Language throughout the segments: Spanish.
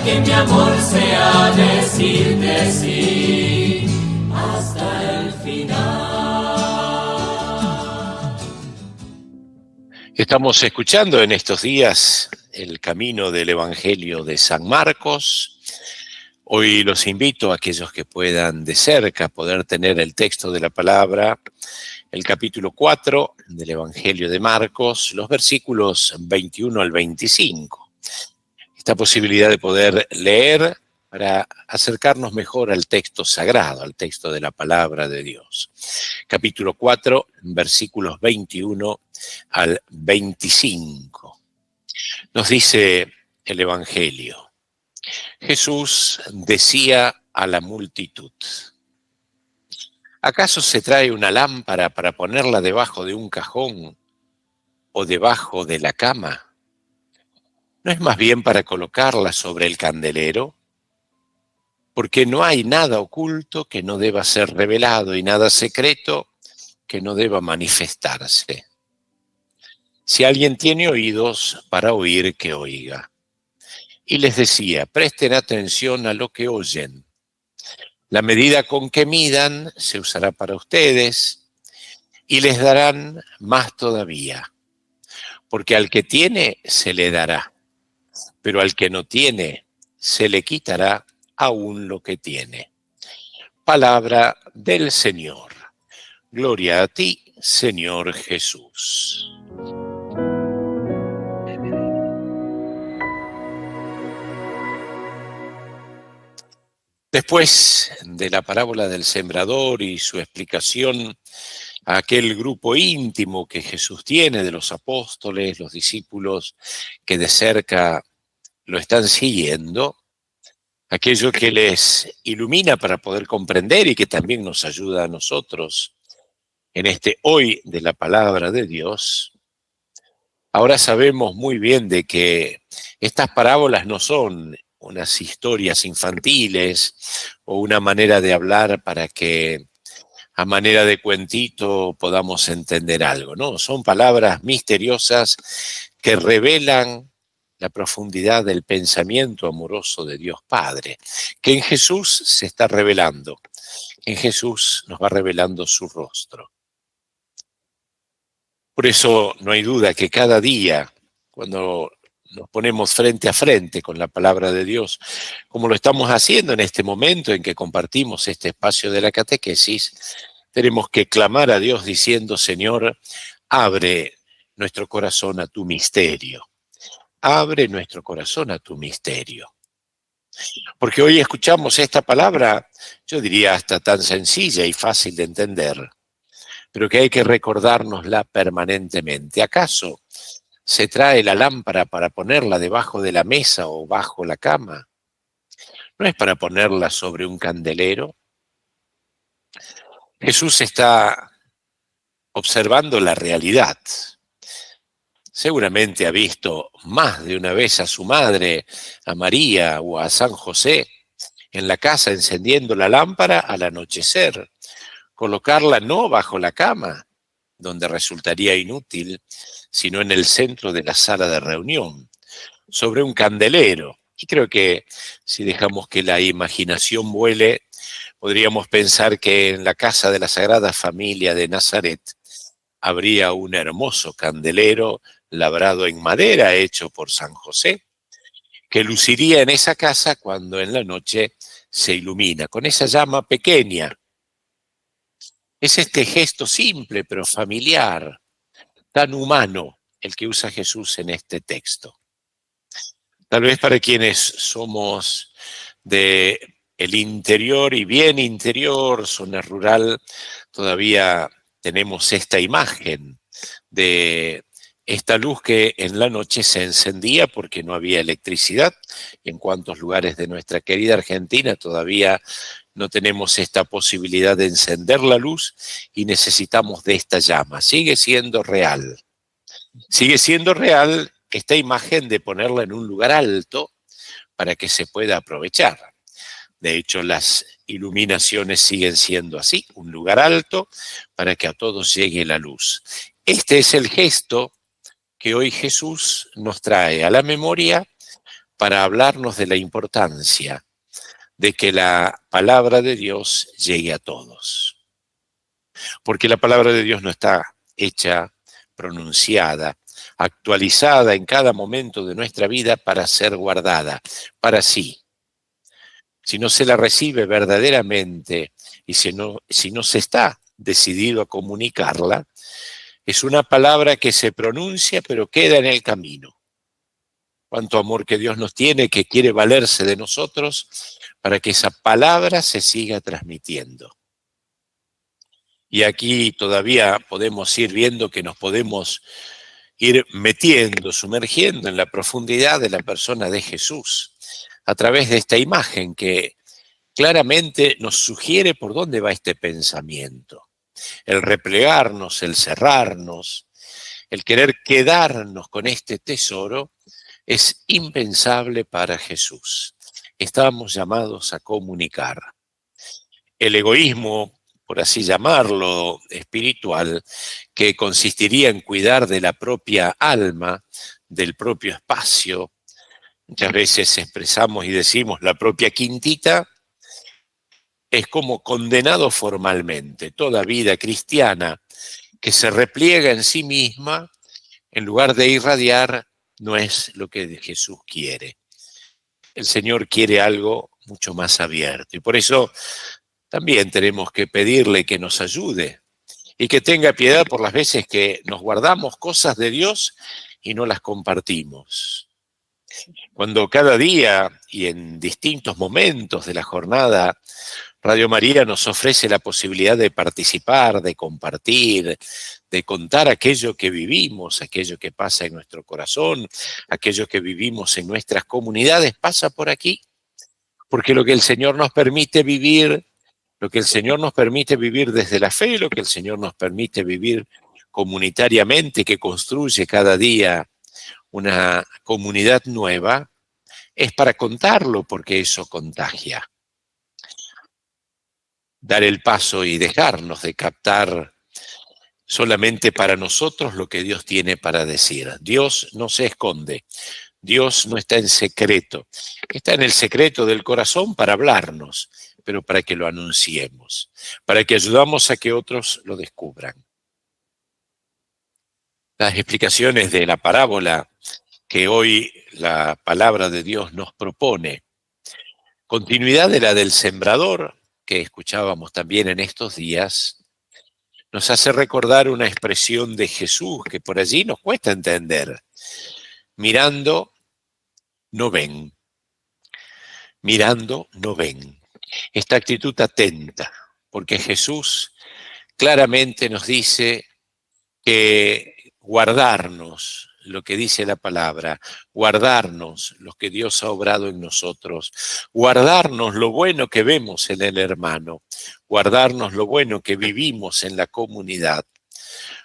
que mi amor sea decirte sí hasta el final. Estamos escuchando en estos días el camino del Evangelio de San Marcos. Hoy los invito a aquellos que puedan de cerca poder tener el texto de la palabra, el capítulo 4 del Evangelio de Marcos, los versículos 21 al 25. Esta posibilidad de poder leer para acercarnos mejor al texto sagrado, al texto de la palabra de Dios. Capítulo 4, versículos 21 al 25. Nos dice el Evangelio: Jesús decía a la multitud: ¿acaso se trae una lámpara para ponerla debajo de un cajón o debajo de la cama? ¿No es más bien para colocarla sobre el candelero? Porque no hay nada oculto que no deba ser revelado y nada secreto que no deba manifestarse. Si alguien tiene oídos para oír, que oiga. Y les decía: presten atención a lo que oyen. La medida con que midan se usará para ustedes y les darán más todavía. Porque al que tiene se le dará, pero al que no tiene se le quitará aún lo que tiene. Palabra del Señor. Gloria a ti, Señor Jesús. Después de la parábola del sembrador y su explicación a aquel grupo íntimo que Jesús tiene de los apóstoles, los discípulos que de cerca lo están siguiendo, aquello que les ilumina para poder comprender y que también nos ayuda a nosotros en este hoy de la palabra de Dios. Ahora sabemos muy bien de que estas parábolas no son unas historias infantiles o una manera de hablar para que a manera de cuentito podamos entender algo, ¿no? Son palabras misteriosas que revelan la profundidad del pensamiento amoroso de Dios Padre, que en Jesús se está revelando. En Jesús nos va revelando su rostro. Por eso no hay duda que cada día, cuando nos ponemos frente a frente con la palabra de Dios, como lo estamos haciendo en este momento en que compartimos este espacio de la catequesis, tenemos que clamar a Dios diciendo: Señor, abre nuestro corazón a tu misterio. Abre nuestro corazón a tu misterio. Porque hoy escuchamos esta palabra, yo diría hasta tan sencilla y fácil de entender, pero que hay que recordárnosla permanentemente. ¿Acaso se trae la lámpara para ponerla debajo de la mesa o bajo la cama? ¿No es para ponerla sobre un candelero? Jesús está observando la realidad. Seguramente ha visto más de una vez a su madre, a María o a San José, en la casa encendiendo la lámpara al anochecer, colocarla no bajo la cama, donde resultaría inútil, sino en el centro de la sala de reunión, sobre un candelero. Y creo que si dejamos que la imaginación vuele, podríamos pensar que en la casa de la Sagrada Familia de Nazaret habría un hermoso candelero labrado en madera hecho por San José, que luciría en esa casa cuando en la noche se ilumina, con esa llama pequeña. Es este gesto simple pero familiar, tan humano, el que usa Jesús en este texto. Tal vez para quienes somos de el interior y bien interior, zona rural, todavía tenemos esta imagen de esta luz que en la noche se encendía porque no había electricidad. En cuantos lugares de nuestra querida Argentina todavía no tenemos esta posibilidad de encender la luz y necesitamos de esta llama. Sigue siendo real. Sigue siendo real esta imagen de ponerla en un lugar alto para que se pueda aprovechar. De hecho, las iluminaciones siguen siendo así, un lugar alto para que a todos llegue la luz. Este es el gesto que hoy Jesús nos trae a la memoria para hablarnos de la importancia de que la palabra de Dios llegue a todos. Porque la palabra de Dios no está hecha, pronunciada, actualizada en cada momento de nuestra vida para ser guardada, para sí. Si no se la recibe verdaderamente y si no se está decidido a comunicarla, es una palabra que se pronuncia pero queda en el camino. Cuánto amor que Dios nos tiene, que quiere valerse de nosotros para que esa palabra se siga transmitiendo. Y aquí todavía podemos ir viendo que nos podemos ir metiendo, sumergiendo en la profundidad de la persona de Jesús a través de esta imagen que claramente nos sugiere por dónde va este pensamiento. El replegarnos, el cerrarnos, el querer quedarnos con este tesoro es impensable para Jesús. Estamos llamados a comunicar. El egoísmo, por así llamarlo, espiritual, que consistiría en cuidar de la propia alma, del propio espacio. Muchas veces expresamos y decimos la propia quintita, es como condenado formalmente. Toda vida cristiana que se repliega en sí misma, en lugar de irradiar, no es lo que Jesús quiere. El Señor quiere algo mucho más abierto. Y por eso también tenemos que pedirle que nos ayude y que tenga piedad por las veces que nos guardamos cosas de Dios y no las compartimos. Cuando cada día y en distintos momentos de la jornada Radio María nos ofrece la posibilidad de participar, de compartir, de contar aquello que vivimos, aquello que pasa en nuestro corazón, aquello que vivimos en nuestras comunidades, pasa por aquí, porque lo que el Señor nos permite vivir, lo que el Señor nos permite vivir desde la fe, lo que el Señor nos permite vivir comunitariamente, que construye cada día una comunidad nueva, es para contarlo, porque eso contagia. Dar el paso y dejarnos de captar solamente para nosotros lo que Dios tiene para decir. Dios no se esconde, Dios no está en secreto, está en el secreto del corazón para hablarnos, pero para que lo anunciemos, para que ayudamos a que otros lo descubran. Las explicaciones de la parábola que hoy la palabra de Dios nos propone, continuidad de la del sembrador, que escuchábamos también en estos días, nos hace recordar una expresión de Jesús que por allí nos cuesta entender. Mirando, no ven. Mirando, no ven. Esta actitud atenta, porque Jesús claramente nos dice que guardarnos lo que dice la palabra, guardarnos lo que Dios ha obrado en nosotros, guardarnos lo bueno que vemos en el hermano, guardarnos lo bueno que vivimos en la comunidad,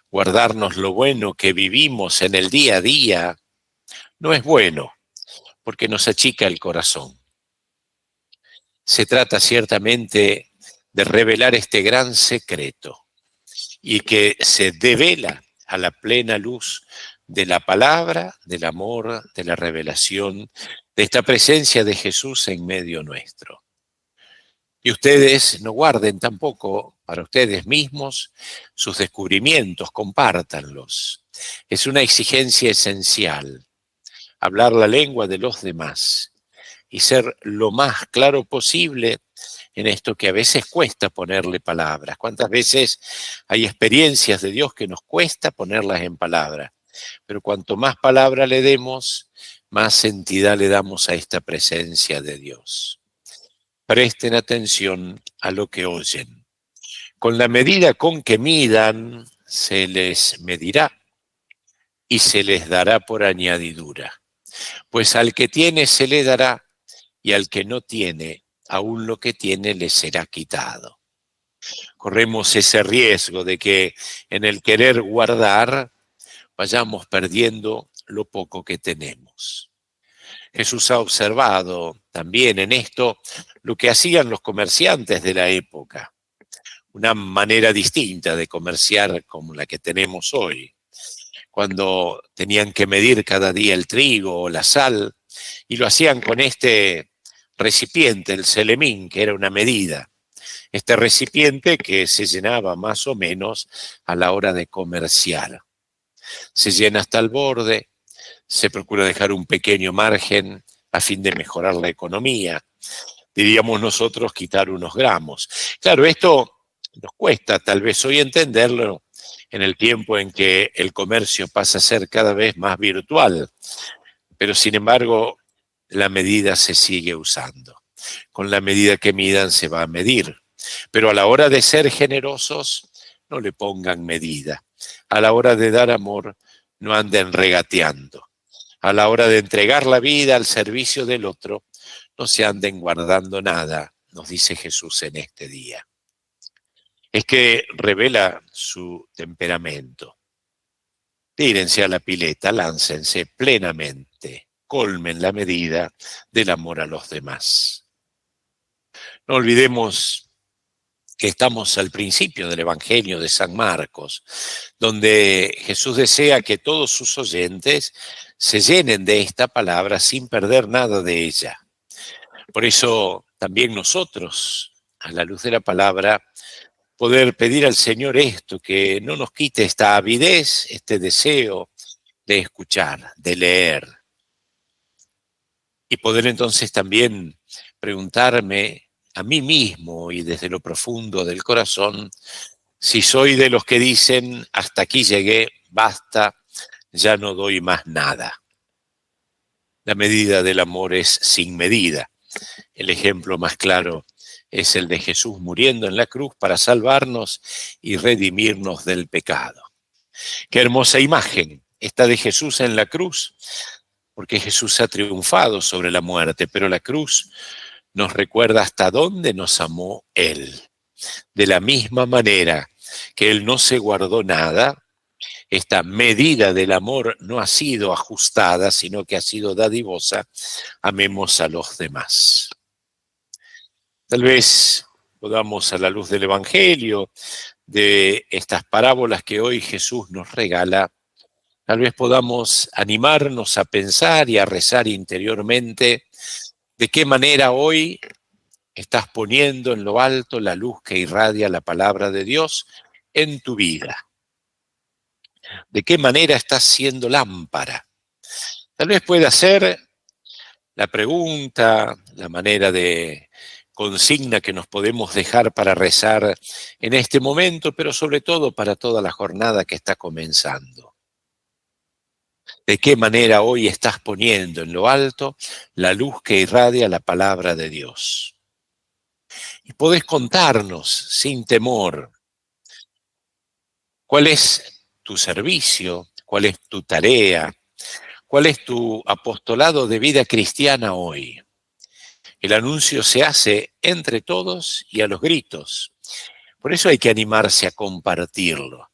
guardarnos lo bueno que vivimos en el día a día, no es bueno, porque nos achica el corazón. Se trata ciertamente de revelar este gran secreto y que se devela a la plena luz de la palabra, del amor, de la revelación, de esta presencia de Jesús en medio nuestro. Y ustedes no guarden tampoco para ustedes mismos sus descubrimientos, compártanlos. Es una exigencia esencial, hablar la lengua de los demás y ser lo más claro posible en esto que a veces cuesta ponerle palabras. ¿Cuántas veces hay experiencias de Dios que nos cuesta ponerlas en palabras? Pero cuanto más palabra le demos, más entidad le damos a esta presencia de Dios. Presten atención a lo que oyen. Con la medida con que midan, se les medirá y se les dará por añadidura. Pues al que tiene se le dará, y al que no tiene, aún lo que tiene le será quitado. Corremos ese riesgo de que en el querer guardar vayamos perdiendo lo poco que tenemos. Jesús ha observado también en esto lo que hacían los comerciantes de la época, una manera distinta de comerciar como la que tenemos hoy. Cuando tenían que medir cada día el trigo o la sal, y lo hacían con este recipiente, el selemín, que era una medida. Este recipiente que se llenaba más o menos a la hora de comerciar. Se llena hasta el borde, se procura dejar un pequeño margen a fin de mejorar la economía. Diríamos nosotros quitar unos gramos. Claro, esto nos cuesta tal vez hoy entenderlo en el tiempo en que el comercio pasa a ser cada vez más virtual, pero sin embargo la medida se sigue usando. Con la medida que midan se va a medir, pero a la hora de ser generosos no le pongan medida. A la hora de dar amor no anden regateando. A la hora de entregar la vida al servicio del otro no se anden guardando nada, nos dice Jesús en este día. Es que revela su temperamento. Tírense a la pileta, láncense plenamente, colmen la medida del amor a los demás. No olvidemos que estamos al principio del Evangelio de San Marcos, donde Jesús desea que todos sus oyentes se llenen de esta palabra sin perder nada de ella. Por eso también nosotros, a la luz de la palabra, poder pedir al Señor esto, que no nos quite esta avidez, este deseo de escuchar, de leer. Y poder entonces también preguntarme a mí mismo y desde lo profundo del corazón, si soy de los que dicen, hasta aquí llegué, basta, ya no doy más nada. La medida del amor es sin medida. El ejemplo más claro es el de Jesús muriendo en la cruz para salvarnos y redimirnos del pecado. Qué hermosa imagen esta de Jesús en la cruz, porque Jesús ha triunfado sobre la muerte, pero la cruz nos recuerda hasta dónde nos amó Él. De la misma manera que Él no se guardó nada, esta medida del amor no ha sido ajustada, sino que ha sido dadivosa. Amemos a los demás. Tal vez podamos, a la luz del Evangelio, de estas parábolas que hoy Jesús nos regala, tal vez podamos animarnos a pensar y a rezar interiormente de qué manera hoy estás poniendo en lo alto la luz que irradia la palabra de Dios en tu vida. ¿De qué manera estás siendo lámpara? Tal vez pueda ser la pregunta, la manera de consigna que nos podemos dejar para rezar en este momento, pero sobre todo para toda la jornada que está comenzando. ¿De qué manera hoy estás poniendo en lo alto la luz que irradia la palabra de Dios? Y podés contarnos sin temor cuál es tu servicio, cuál es tu tarea, cuál es tu apostolado de vida cristiana hoy. El anuncio se hace entre todos y a los gritos. Por eso hay que animarse a compartirlo.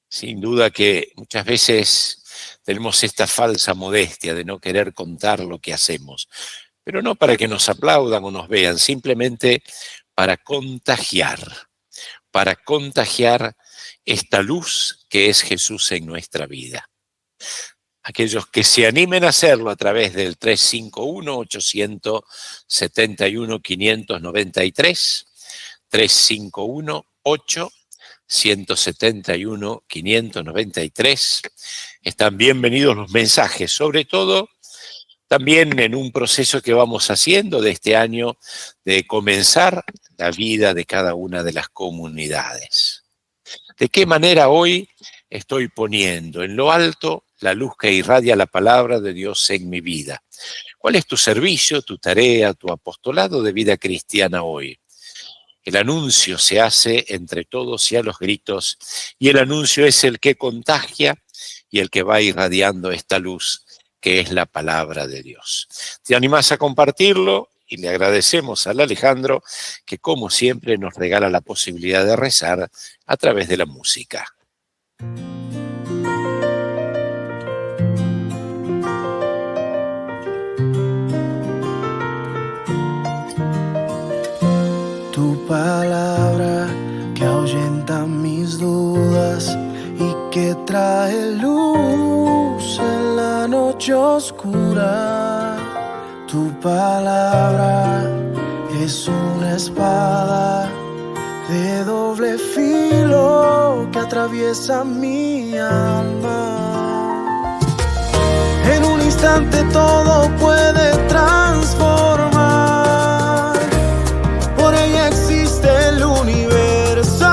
Sin duda que muchas veces tenemos esta falsa modestia de no querer contar lo que hacemos, pero no para que nos aplaudan o nos vean, simplemente para contagiar esta luz que es Jesús en nuestra vida. Aquellos que se animen a hacerlo a través del 351-871-593, 351-871-593, están bienvenidos los mensajes, sobre todo también en un proceso que vamos haciendo de este año de comenzar la vida de cada una de las comunidades. ¿De qué manera hoy estoy poniendo en lo alto la luz que irradia la palabra de Dios en mi vida? ¿Cuál es tu servicio, tu tarea, tu apostolado de vida cristiana hoy? El anuncio se hace entre todos y a los gritos, y el anuncio es el que contagia y el que va irradiando esta luz que es la palabra de Dios. ¿Te animás a compartirlo? Y le agradecemos al Alejandro que, como siempre, nos regala la posibilidad de rezar a través de la música. Tu palabra que ahuyenta mis dudas y que trae luz en la noche noche oscura, tu palabra es una espada de doble filo que atraviesa mi alma. En un instante todo puede transformar, por ella existe el universo.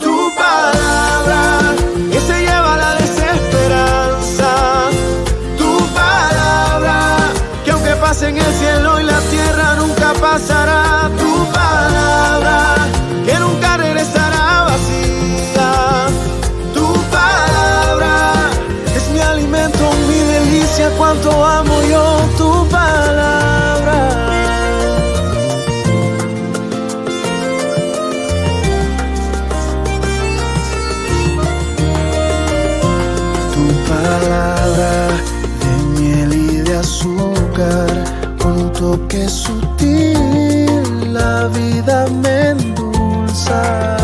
Tu palabra que se lleva la desesperanza, tu palabra que aunque pase en el cielo y la tierra nunca pasará, tu palabra que nunca regresará vacía, tu palabra es mi alimento, mi delicia, cuánto amo yo tu palabra. Tu palabra de miel y de azúcar, con un toque sutil la vida me endulza.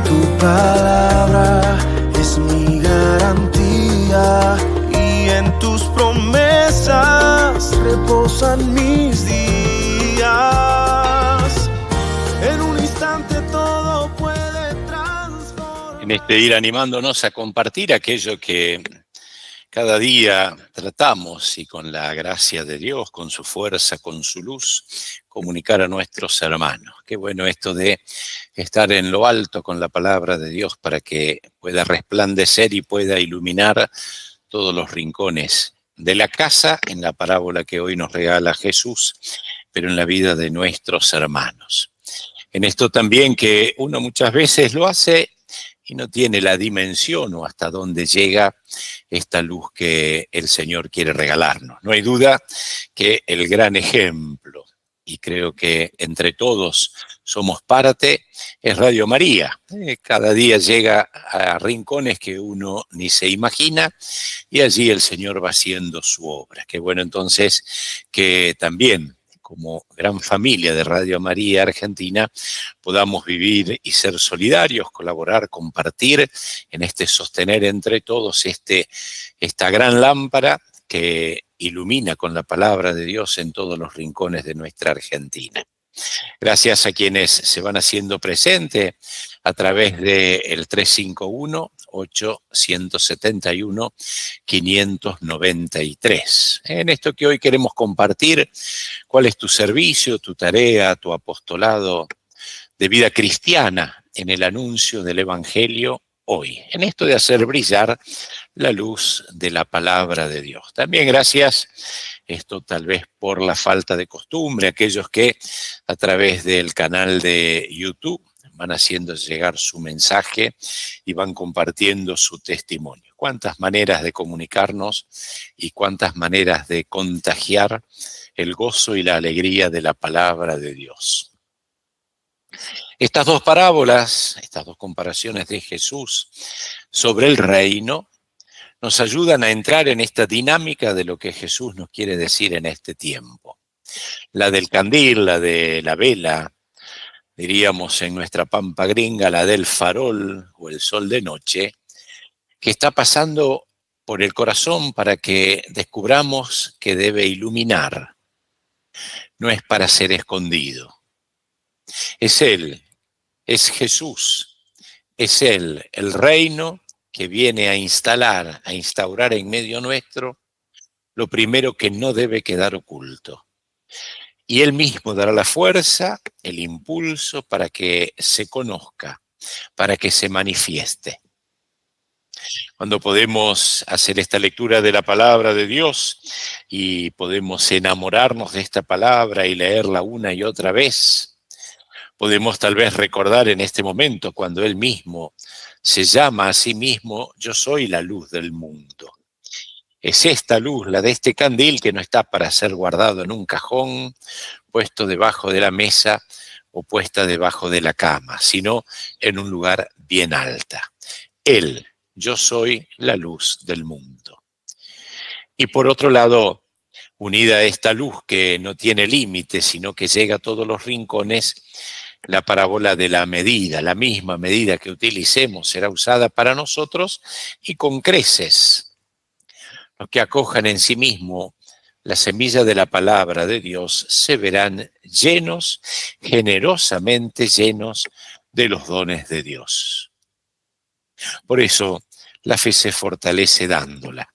Tu palabra es mi garantía y en tus promesas reposan mis días. En un instante todo puede transformar. En este ir animándonos a compartir aquello que cada día tratamos y con la gracia de Dios, con su fuerza, con su luz, comunicar a nuestros hermanos. Qué bueno esto de estar en lo alto con la palabra de Dios para que pueda resplandecer y pueda iluminar todos los rincones de la casa en la parábola que hoy nos regala Jesús, pero en la vida de nuestros hermanos. En esto también que uno muchas veces lo hace y no tiene la dimensión o hasta dónde llega esta luz que el Señor quiere regalarnos. No hay duda que el gran ejemplo, y creo que entre todos somos parte, es Radio María. Cada día llega a rincones que uno ni se imagina y allí el Señor va haciendo su obra. Qué bueno entonces que también, como gran familia de Radio María Argentina, podamos vivir y ser solidarios, colaborar, compartir en este sostener entre todos esta gran lámpara que ilumina con la palabra de Dios en todos los rincones de nuestra Argentina. Gracias a quienes se van haciendo presente a través del 351-871-593. En esto que hoy queremos compartir, ¿cuál es tu servicio, tu tarea, tu apostolado de vida cristiana en el anuncio del Evangelio hoy? En esto de hacer brillar la luz de la palabra de Dios. También gracias, esto tal vez por la falta de costumbre, aquellos que a través del canal de YouTube van haciendo llegar su mensaje y van compartiendo su testimonio. Cuántas maneras de comunicarnos y cuántas maneras de contagiar el gozo y la alegría de la palabra de Dios. Estas dos parábolas, estas dos comparaciones de Jesús sobre el reino, nos ayudan a entrar en esta dinámica de lo que Jesús nos quiere decir en este tiempo. La del candil, la de la vela, diríamos en nuestra pampa gringa, la del farol o el sol de noche, que está pasando por el corazón para que descubramos que debe iluminar. No es para ser escondido. Es Él, es Jesús, es Él, el reino que viene a instaurar en medio nuestro lo primero que no debe quedar oculto. Y Él mismo dará la fuerza, el impulso para que se conozca, para que se manifieste. Cuando podemos hacer esta lectura de la palabra de Dios y podemos enamorarnos de esta palabra y leerla una y otra vez, podemos tal vez recordar en este momento cuando Él mismo se llama a sí mismo, yo soy la luz del mundo. Es esta luz, la de este candil, que no está para ser guardado en un cajón, puesto debajo de la mesa o puesta debajo de la cama, sino en un lugar bien alta. Él, yo soy la luz del mundo. Y por otro lado, unida a esta luz que no tiene límites, sino que llega a todos los rincones, la parábola de la medida, la misma medida que utilicemos será usada para nosotros y con creces. Los que acojan en sí mismo la semilla de la palabra de Dios se verán llenos, generosamente llenos de los dones de Dios. Por eso la fe se fortalece dándola.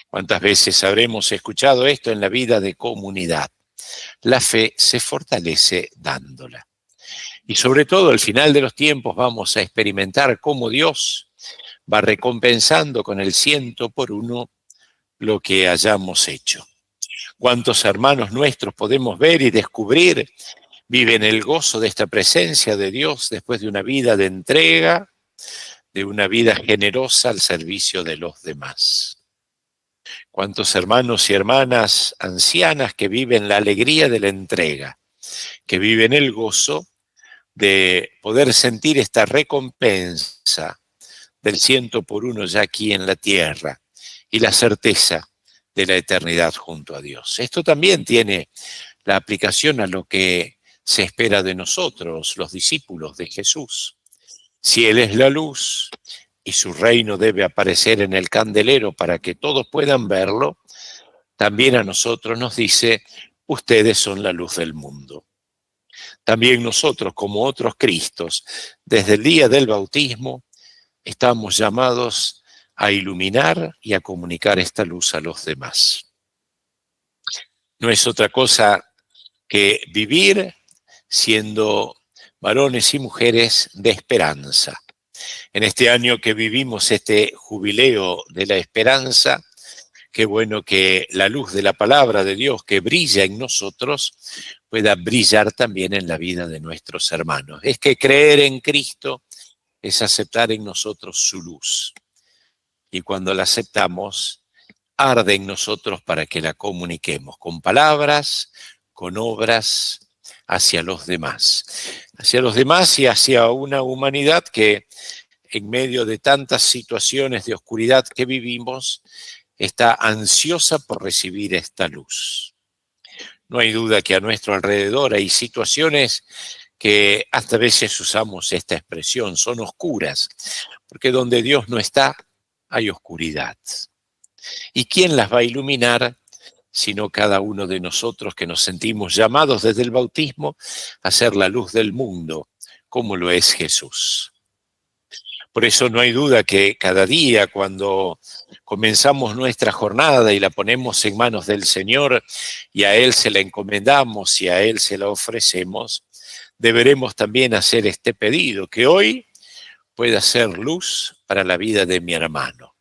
¿Cuántas veces habremos escuchado esto en la vida de comunidad? La fe se fortalece dándola. Y sobre todo al final de los tiempos vamos a experimentar cómo Dios va recompensando con el 100 por 1 lo que hayamos hecho. ¿Cuántos hermanos nuestros podemos ver y descubrir viven el gozo de esta presencia de Dios después de una vida de entrega, de una vida generosa al servicio de los demás? ¿Cuántos hermanos y hermanas ancianas que viven la alegría de la entrega, que viven el gozo de poder sentir esta recompensa del 100 por 1 ya aquí en la tierra y la certeza de la eternidad junto a Dios? Esto también tiene la aplicación a lo que se espera de nosotros, los discípulos de Jesús. Si Él es la luz y su reino debe aparecer en el candelero para que todos puedan verlo, también a nosotros nos dice: ustedes son la luz del mundo. También nosotros, como otros Cristos, desde el día del bautismo, estamos llamados a iluminar y a comunicar esta luz a los demás. No es otra cosa que vivir siendo varones y mujeres de esperanza. En este año que vivimos este jubileo de la esperanza, qué bueno que la luz de la palabra de Dios que brilla en nosotros pueda brillar también en la vida de nuestros hermanos. Es que creer en Cristo es aceptar en nosotros su luz. Y cuando la aceptamos, arde en nosotros para que la comuniquemos con palabras, con obras, hacia los demás y hacia una humanidad que en medio de tantas situaciones de oscuridad que vivimos está ansiosa por recibir esta luz. No hay duda que a nuestro alrededor hay situaciones que hasta a veces usamos esta expresión, son oscuras, porque donde Dios no está, hay oscuridad. ¿Y quién las va a iluminar? Sino cada uno de nosotros que nos sentimos llamados desde el bautismo a ser la luz del mundo, como lo es Jesús. Por eso no hay duda que cada día cuando comenzamos nuestra jornada y la ponemos en manos del Señor y a Él se la encomendamos y a Él se la ofrecemos, deberemos también hacer este pedido: que hoy pueda ser luz para la vida de mi hermano,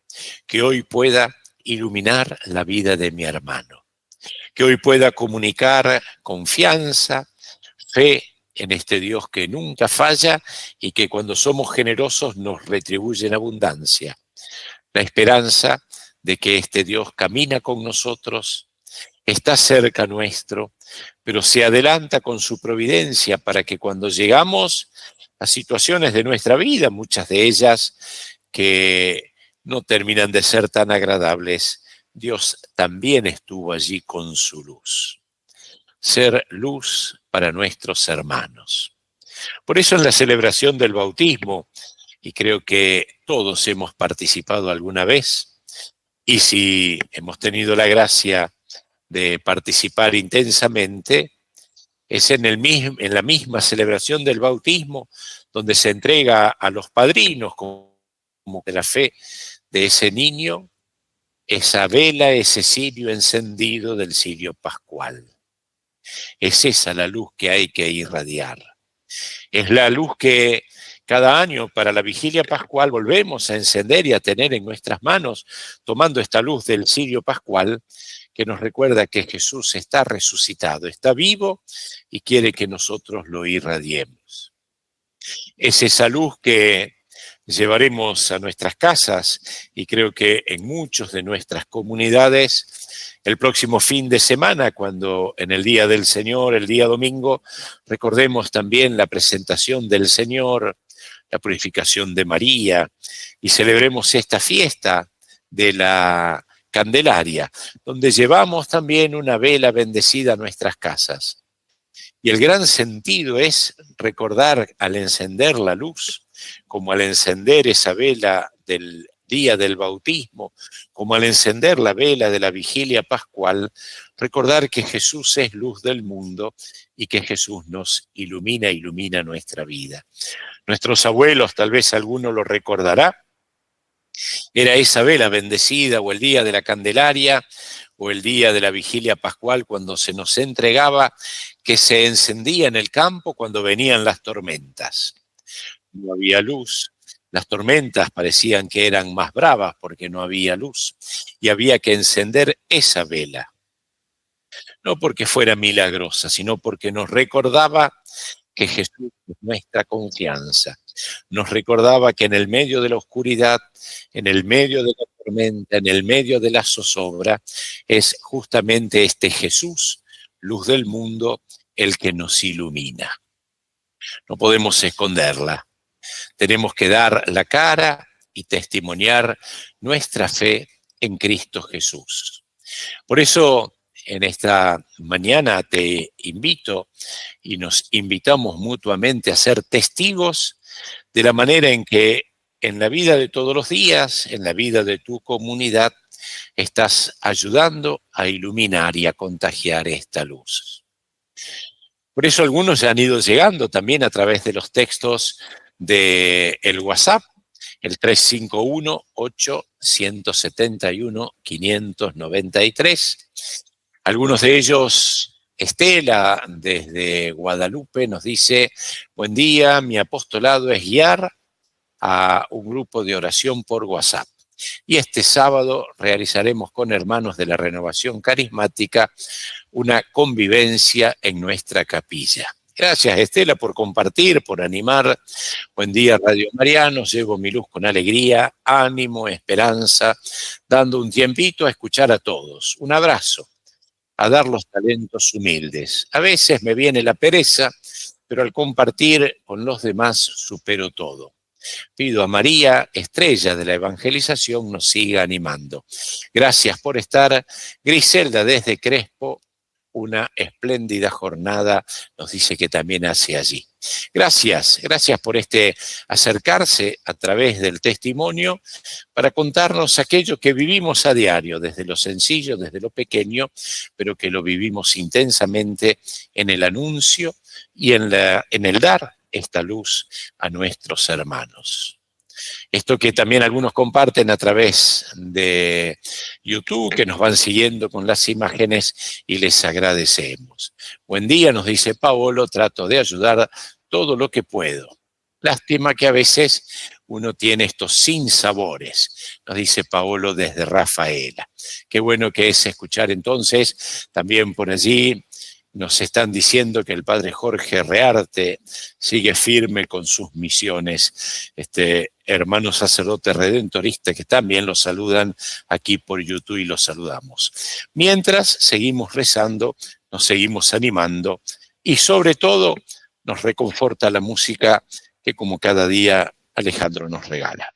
que hoy pueda iluminar la vida de mi hermano, que hoy pueda comunicar confianza, fe en este Dios que nunca falla y que cuando somos generosos nos retribuye en abundancia. La esperanza de que este Dios camina con nosotros, está cerca nuestro, pero se adelanta con su providencia para que cuando llegamos a situaciones de nuestra vida, muchas de ellas que no terminan de ser tan agradables, Dios también estuvo allí con su luz. Ser luz para nuestros hermanos. Por eso en la celebración del bautismo, y creo que todos hemos participado alguna vez, y si hemos tenido la gracia de participar intensamente, es en la misma celebración del bautismo donde se entrega a los padrinos como de la fe de ese niño, esa vela, ese cirio encendido del cirio pascual. Es esa la luz que hay que irradiar. Es la luz que cada año para la vigilia pascual volvemos a encender y a tener en nuestras manos, tomando esta luz del cirio pascual que nos recuerda que Jesús está resucitado, está vivo y quiere que nosotros lo irradiemos. Es esa luz que llevaremos a nuestras casas y creo que en muchos de nuestras comunidades el próximo fin de semana, cuando en el Día del Señor, el día domingo, recordemos también la presentación del Señor, la purificación de María y celebremos esta fiesta de la Candelaria, donde llevamos también una vela bendecida a nuestras casas. Y el gran sentido es recordar al encender la luz, como al encender esa vela del día del bautismo, como al encender la vela de la vigilia pascual, recordar que Jesús es luz del mundo y que Jesús nos ilumina nuestra vida. Nuestros abuelos, tal vez alguno lo recordará, era esa vela bendecida, o el día de la Candelaria, o el día de la vigilia pascual, cuando se nos entregaba, que se encendía en el campo cuando venían las tormentas. No había luz, las tormentas parecían que eran más bravas porque no había luz, y había que encender esa vela. No porque fuera milagrosa, sino porque nos recordaba que Jesús es nuestra confianza. Nos recordaba que en el medio de la oscuridad, en el medio de la tormenta, en el medio de la zozobra, es justamente este Jesús, luz del mundo, el que nos ilumina. No podemos esconderla. Tenemos que dar la cara y testimoniar nuestra fe en Cristo Jesús. Por eso, en esta mañana te invito y nos invitamos mutuamente a ser testigos de la manera en que en la vida de todos los días, en la vida de tu comunidad, estás ayudando a iluminar y a contagiar esta luz. Por eso algunos ya han ido llegando también a través de los textos del WhatsApp, el 351-871-593. Algunos de ellos, Estela, desde Guadalupe, nos dice: buen día, mi apostolado es guiar a un grupo de oración por WhatsApp. Y este sábado realizaremos con hermanos de la Renovación Carismática una convivencia en nuestra capilla. Gracias, Estela, por compartir, por animar. Buen día, Radio Marianos. Llevo mi luz con alegría, ánimo, esperanza, dando un tiempito a escuchar a todos. Un abrazo, a dar los talentos humildes. A veces me viene la pereza, pero al compartir con los demás supero todo. Pido a María, estrella de la evangelización, nos siga animando. Gracias por estar. Griselda desde Crespo, una espléndida jornada, nos dice que también hace allí. Gracias por acercarse a través del testimonio para contarnos aquello que vivimos a diario, desde lo sencillo, desde lo pequeño, pero que lo vivimos intensamente en el anuncio y en el dar esta luz a nuestros hermanos. Esto que también algunos comparten a través de YouTube, que nos van siguiendo con las imágenes, y les agradecemos. Buen día, nos dice Paolo, trato de ayudar todo lo que puedo. Lástima que a veces uno tiene estos sinsabores, nos dice Paolo desde Rafaela. Qué bueno que es escuchar entonces también por allí. Nos están diciendo que el padre Jorge Rearte sigue firme con sus misiones. Hermano sacerdote redentorista, que también los saludan aquí por YouTube, y los saludamos. Mientras seguimos rezando, nos seguimos animando y sobre todo nos reconforta la música que como cada día Alejandro nos regala.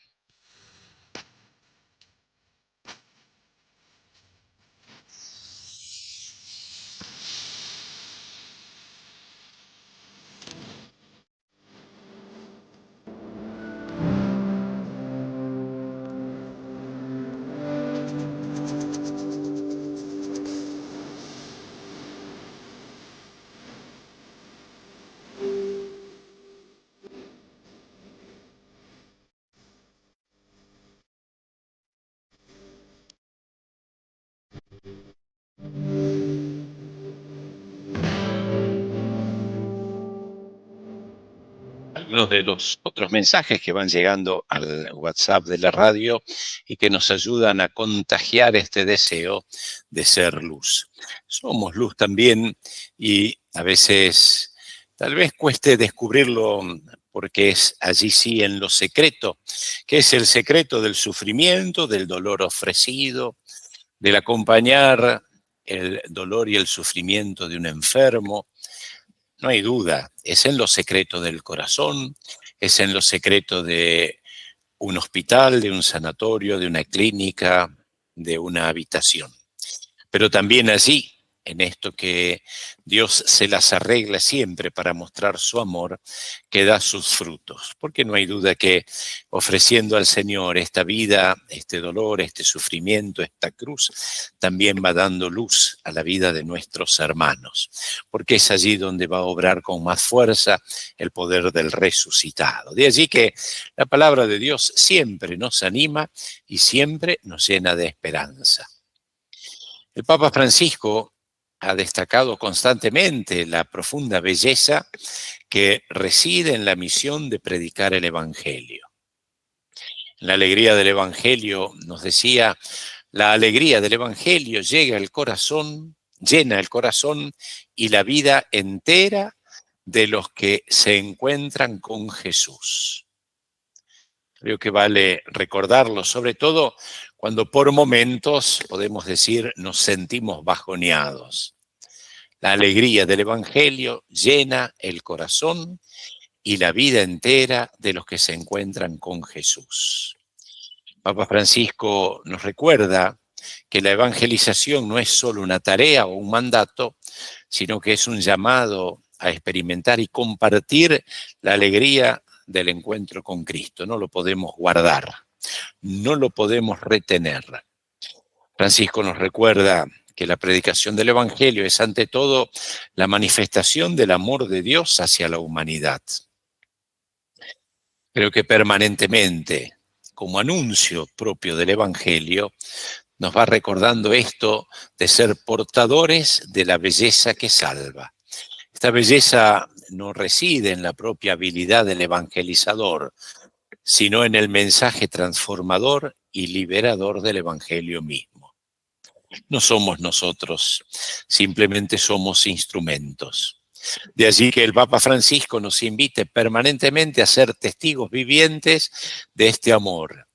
Algunos de los otros mensajes que van llegando al WhatsApp de la radio y que nos ayudan a contagiar este deseo de ser luz. Somos luz también, y a veces tal vez cueste descubrirlo, porque es allí sí en lo secreto, que es el secreto del sufrimiento, del dolor ofrecido, del acompañar el dolor y el sufrimiento de un enfermo. No hay duda, es en lo secreto del corazón, es en lo secreto de un hospital, de un sanatorio, de una clínica, de una habitación. Pero también allí, en esto que Dios se las arregla siempre para mostrar su amor, que da sus frutos. Porque no hay duda que ofreciendo al Señor esta vida, este dolor, este sufrimiento, esta cruz, también va dando luz a la vida de nuestros hermanos. Porque es allí donde va a obrar con más fuerza el poder del resucitado. De allí que la palabra de Dios siempre nos anima y siempre nos llena de esperanza. El Papa Francisco ha destacado constantemente la profunda belleza que reside en la misión de predicar el Evangelio. En la alegría del Evangelio nos decía, la alegría del Evangelio llena el corazón y la vida entera de los que se encuentran con Jesús. Creo que vale recordarlo, sobre todo cuando por momentos, podemos decir, nos sentimos bajoneados. La alegría del Evangelio llena el corazón y la vida entera de los que se encuentran con Jesús. Papa Francisco nos recuerda que la evangelización no es solo una tarea o un mandato, sino que es un llamado a experimentar y compartir la alegría del encuentro con Cristo. No lo podemos guardar, no lo podemos retener. Francisco nos recuerda que la predicación del Evangelio es ante todo la manifestación del amor de Dios hacia la humanidad. Creo que permanentemente, como anuncio propio del Evangelio, nos va recordando esto de ser portadores de la belleza que salva. Esta belleza no reside en la propia habilidad del evangelizador, sino en el mensaje transformador y liberador del Evangelio mismo. No somos nosotros, simplemente somos instrumentos. De allí que el Papa Francisco nos invite permanentemente a ser testigos vivientes de este amor,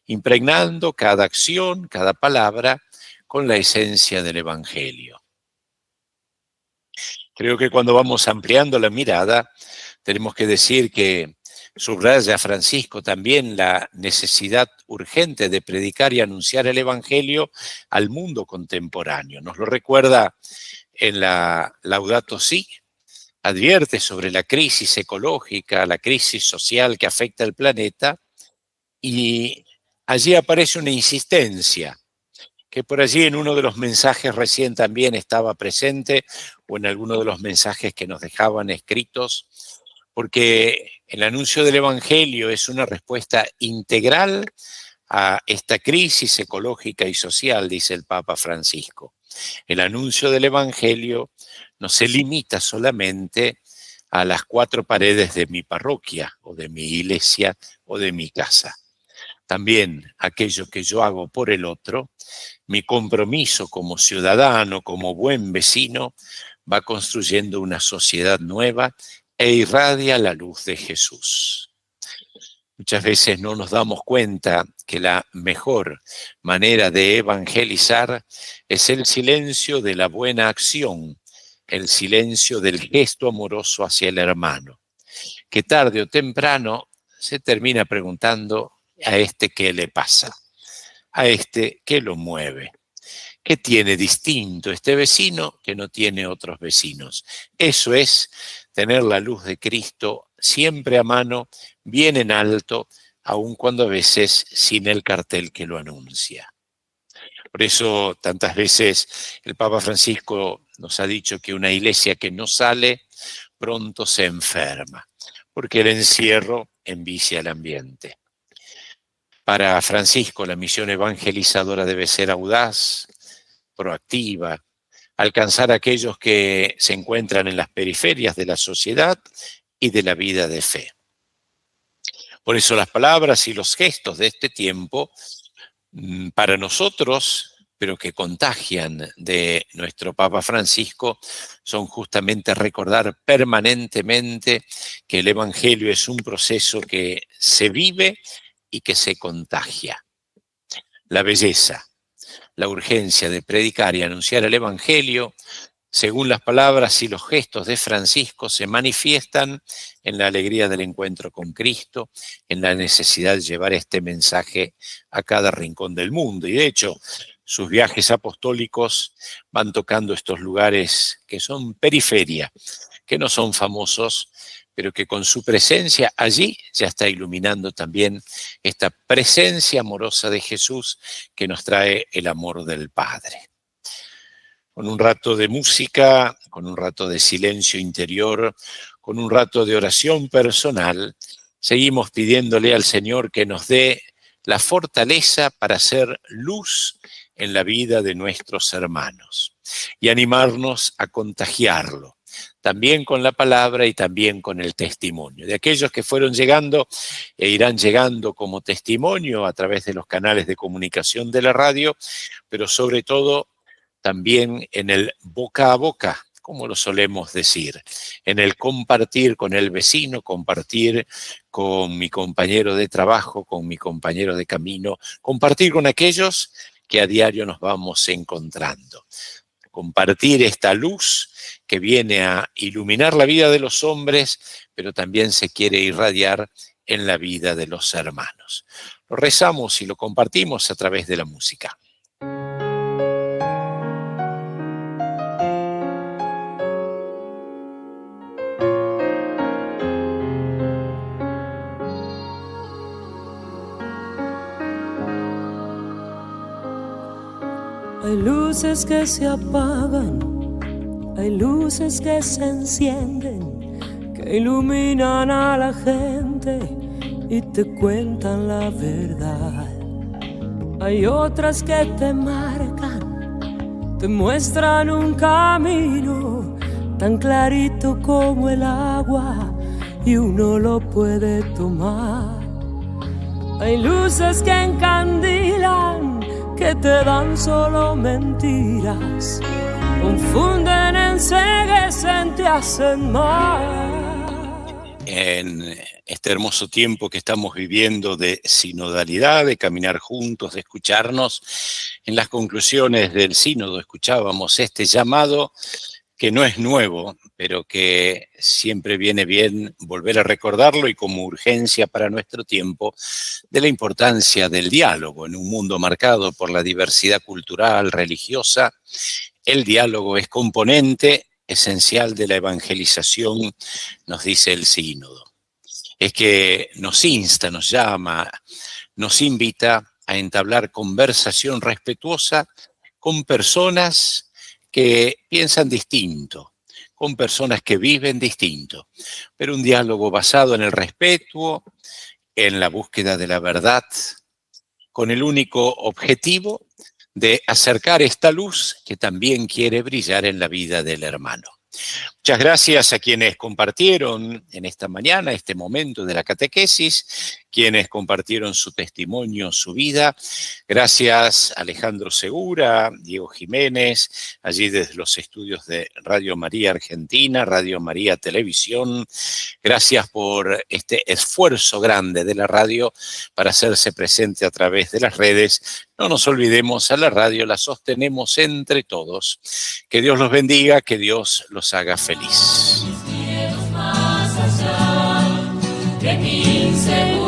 impregnando cada acción, cada palabra con la esencia del Evangelio. Creo que cuando vamos ampliando la mirada, tenemos que decir que subraya Francisco también la necesidad urgente de predicar y anunciar el Evangelio al mundo contemporáneo. Nos lo recuerda en la Laudato Si, advierte sobre la crisis ecológica, la crisis social que afecta al planeta, y allí aparece una insistencia que por allí en uno de los mensajes recién también estaba presente, o en alguno de los mensajes que nos dejaban escritos, porque el anuncio del Evangelio es una respuesta integral a esta crisis ecológica y social, dice el Papa Francisco. El anuncio del Evangelio no se limita solamente a las 4 paredes de mi parroquia, o de mi iglesia, o de mi casa. También aquello que yo hago por el otro, mi compromiso como ciudadano, como buen vecino, va construyendo una sociedad nueva e irradia la luz de Jesús. Muchas veces no nos damos cuenta que la mejor manera de evangelizar es el silencio de la buena acción, el silencio del gesto amoroso hacia el hermano, que tarde o temprano se termina preguntando a este qué le pasa, a este qué lo mueve, qué tiene distinto este vecino que no tiene otros vecinos. Eso es tener la luz de Cristo siempre a mano, bien en alto, aun cuando a veces sin el cartel que lo anuncia. Por eso tantas veces el Papa Francisco nos ha dicho que una iglesia que no sale pronto se enferma, porque el encierro envicia el ambiente. Para Francisco, la misión evangelizadora debe ser audaz, proactiva, alcanzar a aquellos que se encuentran en las periferias de la sociedad y de la vida de fe. Por eso las palabras y los gestos de este tiempo, para nosotros, pero que contagian de nuestro Papa Francisco, son justamente recordar permanentemente que el Evangelio es un proceso que se vive y que se contagia. La belleza, la urgencia de predicar y anunciar el Evangelio, según las palabras y los gestos de Francisco, se manifiestan en la alegría del encuentro con Cristo, en la necesidad de llevar este mensaje a cada rincón del mundo. Y de hecho, sus viajes apostólicos van tocando estos lugares que son periferia, que no son famosos, pero que con su presencia allí ya está iluminando también esta presencia amorosa de Jesús que nos trae el amor del Padre. Con un rato de música, con un rato de silencio interior, con un rato de oración personal, seguimos pidiéndole al Señor que nos dé la fortaleza para hacer luz en la vida de nuestros hermanos y animarnos a contagiarlo, también con la palabra y también con el testimonio. De aquellos que fueron llegando e irán llegando como testimonio a través de los canales de comunicación de la radio, pero sobre todo también en el boca a boca, como lo solemos decir, en el compartir con el vecino, compartir con mi compañero de trabajo, con mi compañero de camino, compartir con aquellos que a diario nos vamos encontrando. Compartir esta luz que viene a iluminar la vida de los hombres, pero también se quiere irradiar en la vida de los hermanos. Lo rezamos y lo compartimos a través de la música. Hay luces que se apagan, hay luces que se encienden, que iluminan a la gente y te cuentan la verdad. Hay otras que te marcan, te muestran un camino tan clarito como el agua y uno lo puede tomar. Hay luces que encandilan, que te dan solo mentiras, confunden, enceguecen, te hacen mal. En este hermoso tiempo que estamos viviendo de sinodalidad, de caminar juntos, de escucharnos, en las conclusiones del sínodo escuchábamos este llamado que no es nuevo, pero que siempre viene bien volver a recordarlo y como urgencia para nuestro tiempo, de la importancia del diálogo en un mundo marcado por la diversidad cultural, religiosa. El diálogo es componente esencial de la evangelización, nos dice el sínodo. Es que nos insta, nos llama, nos invita a entablar conversación respetuosa con personas que piensan distinto, con personas que viven distinto, pero un diálogo basado en el respeto, en la búsqueda de la verdad, con el único objetivo de acercar esta luz que también quiere brillar en la vida del hermano. Muchas gracias a quienes compartieron en esta mañana, este momento de la catequesis, quienes compartieron su testimonio, su vida. Gracias a Alejandro Segura, Diego Jiménez, allí desde los estudios de Radio María Argentina, Radio María Televisión. Gracias por este esfuerzo grande de la radio para hacerse presente a través de las redes. No nos olvidemos, a la radio la sostenemos entre todos. Que Dios los bendiga, que Dios los haga feliz. Más allá de 15